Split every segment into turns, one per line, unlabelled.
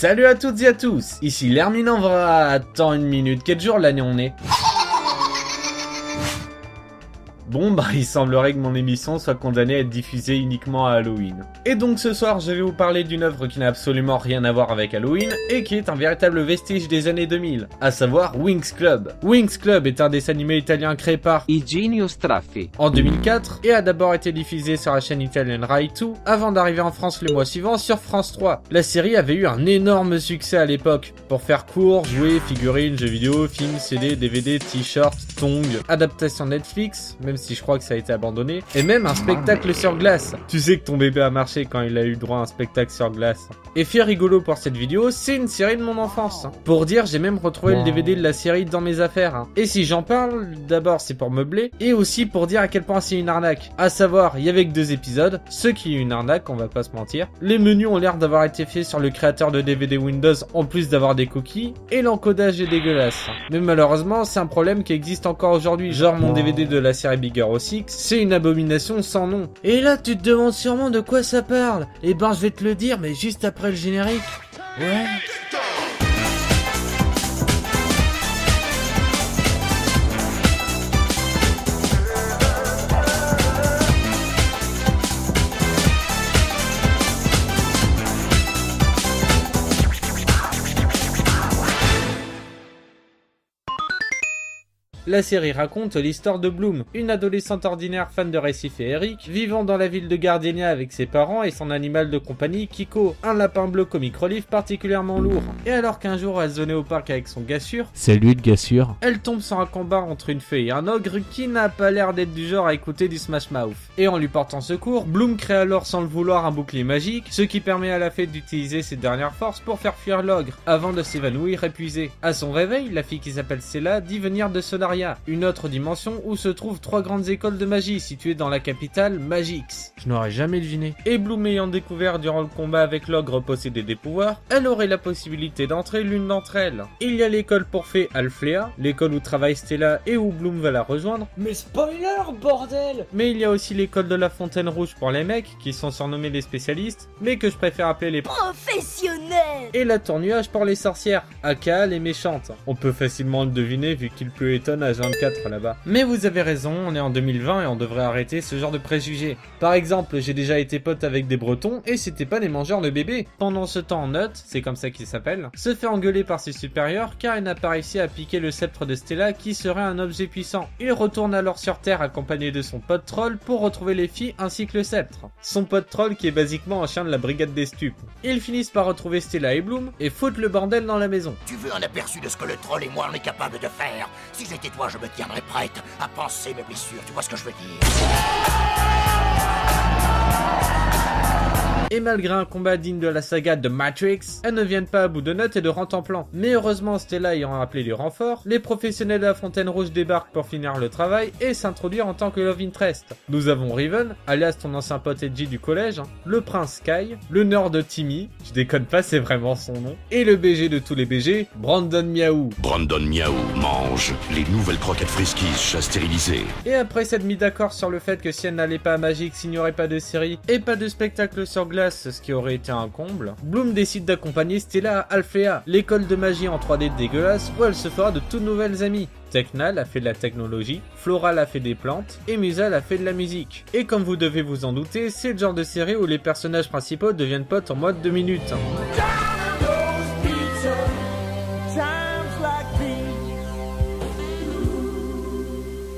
Salut à toutes et à tous, ici l'Hermine en vrai. Attends une minute, quel jour l'année on est? Bon bah il semblerait que mon émission soit condamnée à être diffusée uniquement à Halloween. Et donc ce soir je vais vous parler d'une œuvre qui n'a absolument rien à voir avec Halloween et qui est un véritable vestige des années 2000, à savoir Winx Club. Winx Club est un dessin animé italien créé par
Eugenio Straffi
en 2004 et a d'abord été diffusé sur la chaîne italienne Rai 2 avant d'arriver en France le mois suivant sur France 3. La série avait eu un énorme succès à l'époque. Pour faire court, jouets, figurines, jeux vidéo, films, CD, DVD, t-shirts, tongs, adaptation Netflix, même si je crois que ça a été abandonné, et même un spectacle sur glace. Tu sais que ton bébé a marché quand il a eu droit à un spectacle sur glace. Et fait rigolo pour cette vidéo, c'est une série de mon enfance. Pour dire, j'ai même retrouvé le DVD de la série dans mes affaires. Et si j'en parle, d'abord c'est pour meubler, et aussi pour dire à quel point c'est une arnaque. À savoir, il y avait que 2 épisodes, ce qui est une arnaque, on va pas se mentir. Les menus ont l'air d'avoir été faits sur le créateur de DVD Windows, en plus d'avoir des cookies, et l'encodage est dégueulasse. Mais malheureusement, c'est un problème qui existe encore aujourd'hui, genre mon DVD de la série Bigger au Six, c'est une abomination sans nom. Et là, tu te demandes sûrement de quoi ça parle. Eh ben, je vais te le dire, mais juste après le générique. Ouais. La série raconte l'histoire de Bloom, une adolescente ordinaire fan de récits féeriques, vivant dans la ville de Gardenia avec ses parents et son animal de compagnie, Kiko, un lapin bleu comic relief particulièrement lourd. Et alors qu'un jour elle zonait au parc avec son gars sûr,
Salut le gars sûr.
elle tombe sur un combat entre une fée et un ogre qui n'a pas l'air d'être du genre à écouter du Smash Mouth. Et en lui portant secours, Bloom crée alors sans le vouloir un bouclier magique, ce qui permet à la fée d'utiliser ses dernières forces pour faire fuir l'ogre, avant de s'évanouir épuisée. À son réveil, la fille qui s'appelle Stella dit venir de Sonaria, une autre dimension où se trouvent 3 grandes écoles de magie situées dans la capitale, Magix. Je n'aurais jamais deviné. Et Bloom ayant découvert durant le combat avec l'ogre posséder des pouvoirs, elle aurait la possibilité d'entrer l'une d'entre elles. Il y a l'école pour fées Alfléa, l'école où travaille Stella et où Bloom va la rejoindre.
Mais spoiler, bordel!
Mais il y a aussi l'école de la Fontaine Rouge pour les mecs, qui sont surnommés les spécialistes, mais que je préfère appeler les
professionnels.
Et la tour nuage pour les sorcières, aka les méchantes. On peut facilement le deviner vu qu'il pleut étonne à 24 là-bas. Mais vous avez raison, on est en 2020 et on devrait arrêter ce genre de préjugés. Par exemple, j'ai déjà été pote avec des Bretons et c'était pas des mangeurs de bébés. Pendant ce temps, Nut, c'est comme ça qu'il s'appelle, se fait engueuler par ses supérieurs car il n'a pas réussi à piquer le sceptre de Stella qui serait un objet puissant. Il retourne alors sur Terre accompagné de son pote troll pour retrouver les filles ainsi que le sceptre. Son pote troll qui est basiquement un chien de la brigade des stupes. Ils finissent par retrouver Stella et Bloom et foutent le bordel dans la maison.
Tu veux un aperçu de ce que le troll et moi on est capable de faire? Si j'étais toi, je me tiendrais prête à penser mes blessures, tu vois ce que je veux dire?
Et malgré un combat digne de la saga de Matrix, elles ne viennent pas à bout de Nut et de Rent-en-Plan. Mais heureusement, Stella ayant appelé du renfort, les professionnels de la Fontaine Rouge débarquent pour finir le travail et s'introduire en tant que Love Interest. Nous avons Riven, alias ton ancien pote Edgy du collège, le prince Sky, le nerd de Timmy, je déconne pas, c'est vraiment son nom, et le BG de tous les BG, Brandon Miaou.
Brandon Miaou mange les nouvelles croquettes Friskies chat stérilisées.
Et après s'être mis d'accord sur le fait que si elle n'allait pas à Magix, il n'y aurait pas de série et pas de spectacle sur glace, ce qui aurait été un comble, Bloom décide d'accompagner Stella à Alfléa, l'école de magie en 3D dégueulasse où elle se fera de toutes nouvelles amies. Teknal a fait de la technologie, Floral a fait des plantes, et Musal a fait de la musique. Et comme vous devez vous en douter, c'est le genre de série où les personnages principaux deviennent potes en mode 2 minutes.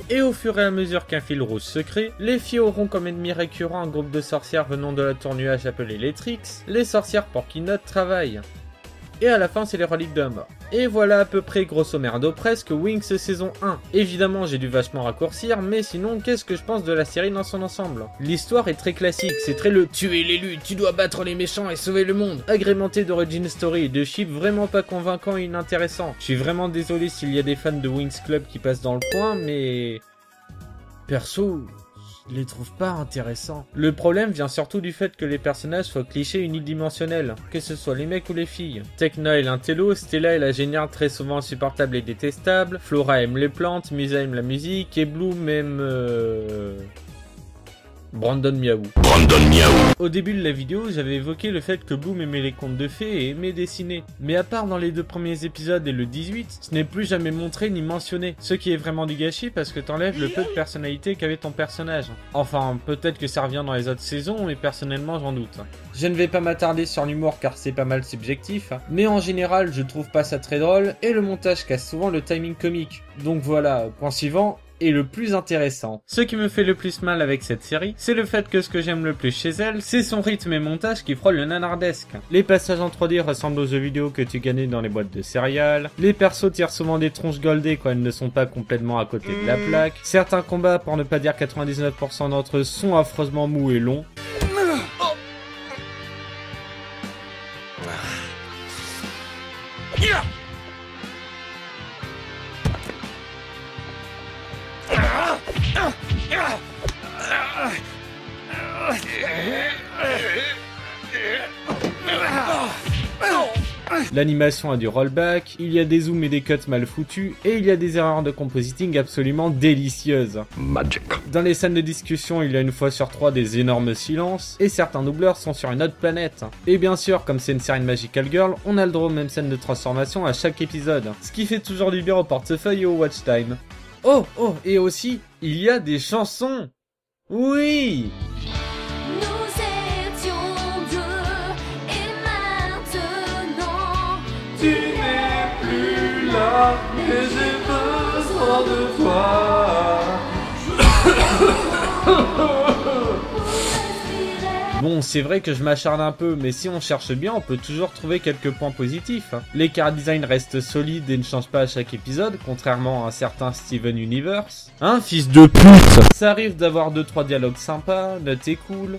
Et au fur et à mesure qu'un fil rouge se crée, les filles auront comme ennemi récurrent un groupe de sorcières venant de la tour nuage appelé les Trix, les sorcières pour qui Nut travaille. Et à la fin, c'est les reliques de la mort. Et voilà à peu près, grosso merdo presque, Winx saison 1. Évidemment, j'ai dû vachement raccourcir, mais sinon, qu'est-ce que je pense de la série dans son ensemble? L'histoire est très classique, c'est très le « tu es l'élu, tu dois battre les méchants et sauver le monde », agrémenté d'origin story et de chiffres vraiment pas convaincants et inintéressants. Je suis vraiment désolé s'il y a des fans de Winx Club qui passent dans le coin, mais... perso... je les trouve pas intéressants. Le problème vient surtout du fait que les personnages soient clichés unidimensionnels, que ce soit les mecs ou les filles. Tekna est l'intello, Stella est la géniale très souvent insupportable et détestable, Flora aime les plantes, Musa aime la musique, et Bloom aime... Brandon Miaou.
Brandon Miaou.
Au début de la vidéo, j'avais évoqué le fait que Boom aimait les contes de fées et aimait dessiner. Mais à part dans les 2 premiers épisodes et le 18, ce n'est plus jamais montré ni mentionné. Ce qui est vraiment du gâchis parce que t'enlèves le peu de personnalité qu'avait ton personnage. Enfin, peut-être que ça revient dans les autres saisons, mais personnellement j'en doute. Je ne vais pas m'attarder sur l'humour car c'est pas mal subjectif, mais en général je trouve pas ça très drôle et le montage casse souvent le timing comique. Donc voilà, point suivant. Et le plus intéressant. Ce qui me fait le plus mal avec cette série, c'est le fait que ce que j'aime le plus chez elle, c'est son rythme et montage qui frôle le nanardesque. Les passages en 3D ressemblent aux jeux vidéo que tu gagnais dans les boîtes de céréales, les persos tirent souvent des tronches goldées quand elles ne sont pas complètement à côté de la plaque, certains combats, pour ne pas dire 99% d'entre eux, sont affreusement mous et longs. L'animation a du rollback, il y a des zooms et des cuts mal foutus, et il y a des erreurs de compositing absolument délicieuses.
Magic.
Dans les scènes de discussion, il y a une fois sur 3 des énormes silences, et certains doubleurs sont sur une autre planète. Et bien sûr, comme c'est une série de Magical Girl, on a le droit aux mêmes scènes de transformation à chaque épisode, ce qui fait toujours du bien au portefeuille et au watch time. Oh, et aussi, il y a des chansons. Oui. Tu n'es plus là, et j'ai besoin de toi. Bon, c'est vrai que je m'acharne un peu, mais si on cherche bien, on peut toujours trouver quelques points positifs. Les char design restent solides et ne changent pas à chaque épisode, contrairement à un certain Steven Universe. Hein, fils de pute! Ça arrive d'avoir 2-3 dialogues sympas, notés cool.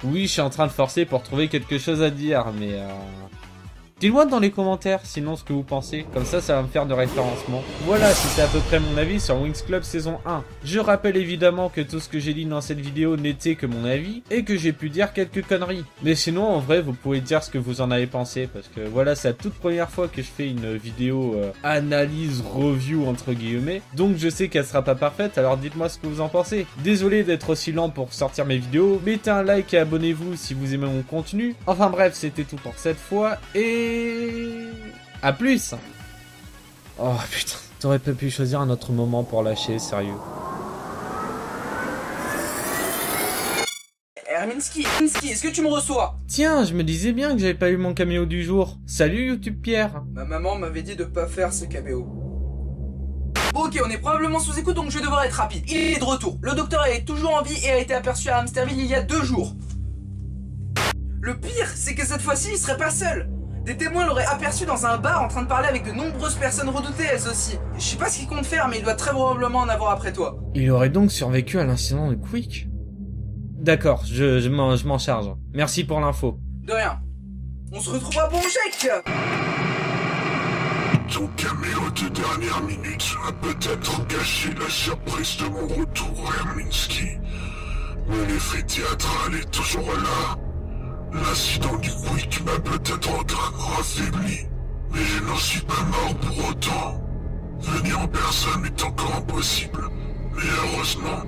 Oui, je suis en train de forcer pour trouver quelque chose à dire, mais dites-moi dans les commentaires, sinon, ce que vous pensez. Comme ça va me faire de référencement. Voilà, c'était à peu près mon avis sur Winx Club saison 1. Je rappelle évidemment que tout ce que j'ai dit dans cette vidéo n'était que mon avis, et que j'ai pu dire quelques conneries. Mais sinon, en vrai, vous pouvez dire ce que vous en avez pensé, parce que voilà, c'est la toute première fois que je fais une vidéo analyse, review, entre guillemets. Donc je sais qu'elle sera pas parfaite, alors dites-moi ce que vous en pensez. Désolé d'être aussi lent pour sortir mes vidéos, mettez un like et abonnez-vous si vous aimez mon contenu. Enfin bref, c'était tout pour cette fois, et à plus. Oh putain, t'aurais pas pu choisir un autre moment pour lâcher, sérieux.
Minsky, est-ce que tu me reçois?
Tiens, je me disais bien que j'avais pas eu mon caméo du jour. Salut YouTube Pierre.
Ma maman m'avait dit de pas faire ce caméo. Bon ok, on est probablement sous écoute donc je vais devoir être rapide. Il est de retour. Le docteur est toujours en vie et a été aperçu à Hamsterville il y a 2 jours. Le pire, c'est que cette fois-ci, il serait pas seul. Des témoins l'auraient aperçu dans un bar en train de parler avec de nombreuses personnes redoutées elles aussi. Je sais pas ce qu'il compte faire mais il doit très probablement en avoir après toi.
Il aurait donc survécu à l'incident de Quick. D'accord, je m'en charge. Merci pour l'info.
De rien. On se retrouvera pour chèque.
Ton caméo de dernière minute a peut-être gâché la surprise de mon retour, Herminsky. Mais l'effet théâtral est toujours là. L'incident du Quick m'a peut-être affaibli, mais je n'en suis pas mort pour autant. Venir en personne est encore impossible, mais heureusement,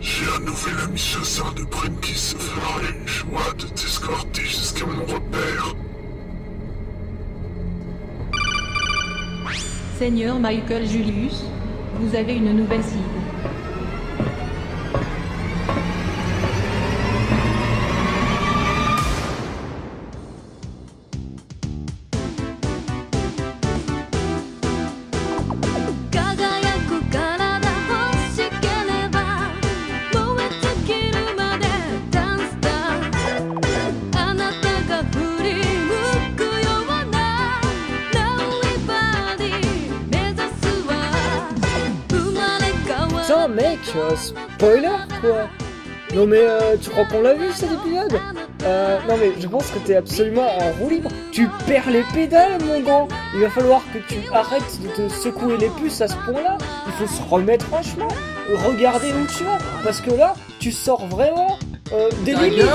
j'ai un nouvel ami chasseur de primes qui se fera une joie de t'escorter jusqu'à mon repère.
Seigneur Michael Julius, vous avez une nouvelle cible.
Putain mec, spoiler quoi. Non mais tu crois qu'on l'a vu cet épisode? Non mais je pense que t'es absolument en roue libre. Tu perds les pédales mon grand. Il va falloir que tu arrêtes de te secouer les puces à ce point là. Il faut se remettre franchement. Regardez où tu vas. Parce que là, tu sors vraiment des limites.